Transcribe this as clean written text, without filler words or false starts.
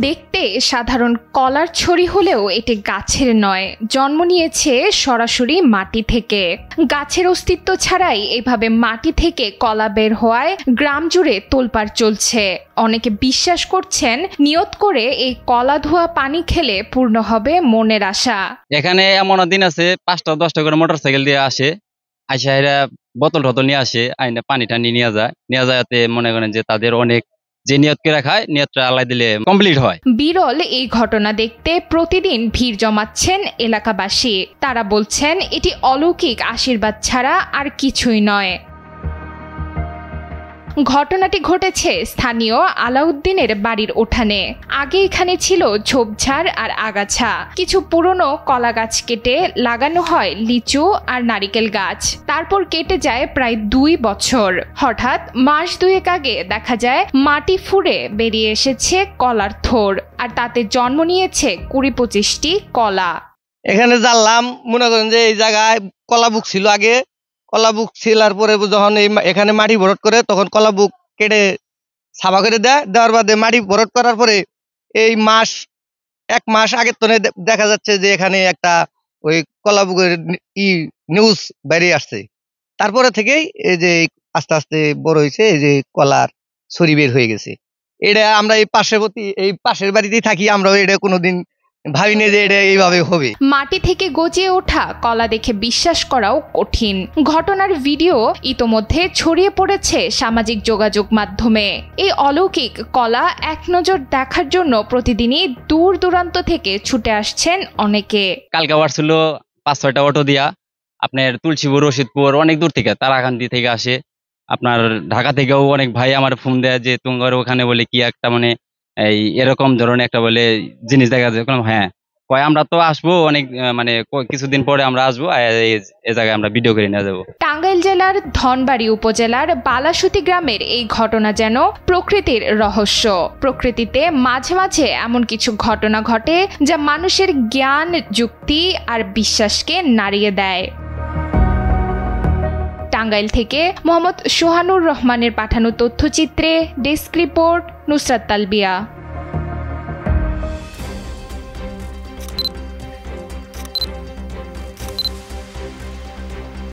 দেখতে সাধারণ কলার ছড়ি হলেও এটি গাছের নয়, জন্ম নিয়েছে সরাসরি মাটি থেকে। গাছের অস্তিত্ব ছাড়াই এভাবে মাটি থেকে কলা বের হওয়ায় গ্রাম জুড়ে তোলপাড় চলছে। অনেকে বিশ্বাস করছেন নিয়ত করে এই কলা ধোয়া পানি খেলে পূর্ণ হবে মনের আশা। এখানে এমন দিন আছে 5টা-10টা করে মোটরসাইকেল দিয়ে আসে, আইসা এরা বোতল টতল নিয়ে আসে, আইনা পানি টানি নিয়ে যায় মনে করেন যে তাদের অনেক যে নিয়ত করে রাখায় নিয়তটা আল্লাহ দিলে কমপ্লিট হয়। বিরল এই ঘটনা দেখতে প্রতিদিন ভিড় জমাচ্ছেন এলাকাবাসী। তারা বলছেন এটি অলৌকিক আশীর্বাদ ছাড়া আর কিছুই নয়। ঘটনাটি ঘটেছে স্থানীয় আলাউদ্দিনের বাড়ির উঠানে। আগে এখানে ছিল ঝোপঝাড় আর আগাছা। কিছু পুরনো কলা গাছ কেটে লাগানো হয় লিচু আর নারিকেল গাছ। তারপর কেটে যায় প্রায় 2 বছর। হঠাৎ মাস 2 আগে দেখা যায় মাটি ফুঁড়ে বেরিয়ে এসেছে কলার থোর, আর তাতে জন্ম নিয়েছে 20-25টি কলা। এখানে জানলাম মনে করেন যে এই জায়গায় কলা বুক ছিল আগে। কলা বুক ছিলার পরে যখন এখানে মাটি ভরট করে তখন কলা বুক কেটে সাফা করে দেওয়ার বাদে মাটি ভরট করার পরে এই 1 মাস আগের তো দেখা যাচ্ছে যে এখানে একটা ওই কলা বুকের নিউজ বেরিয়ে আসছে। তারপরে থেকেই এই যে আস্তে আস্তে বড় হয়েছে, এই যে কলার ছড়ি বের হয়ে গেছে। এটা আমরা এই পাশের বাড়িতেই থাকি, আমরা এটা কোনোদিন ভাবিনি যে এটা এইভাবে হবে। মাটি থেকে গজিয়ে ওঠা কলা দেখে বিশ্বাস করাও কঠিন। ঘটনার ভিডিও ইতোমধ্যে ছড়িয়ে পড়েছে সামাজিক যোগাযোগ মাধ্যমে। এই অলৌকিক কলা এক নজর দেখার জন্য প্রতিদিনই দূর দূরান্ত থেকে ছুটে আসছেন অনেকে। কালকে আসছিল 5-6টা অটো দিয়া, আপনার তুলসীপুর, রশিদপুর, অনেক দূর থেকে, তারাকান্দি থেকে আসে। আপনার ঢাকা থেকেও অনেক ভাই আমার ফোন দেয় যে তোমার ওখানে বলে কি একটা মানে এরকম ধরনের একটা বলে জিনিস দেখা যায়। হ্যাঁ, কয় আমরা তো আসবো অনেক মানে কিছুদিন পরে আমরা আসবো, এই জায়গায় আমরা ভিডিও করে নিয়ে যাবো। টাঙ্গাইল জেলার ধনবাড়ী উপজেলার বালাসুতি গ্রামের এই ঘটনা যেন প্রকৃতির রহস্য। প্রকৃতিতে মাঝে মাঝে এমন কিছু ঘটনা ঘটে যা মানুষের জ্ঞান, যুক্তি আর বিশ্বাসকে নাড়িয়ে দেয়। টাঙ্গাইল থেকে মোহাম্মদ সোহানুর রহমানের পাঠানো তথ্যচিত্রে ডেস্ক রিপোর্ট, নুসরাত তালবিয়া।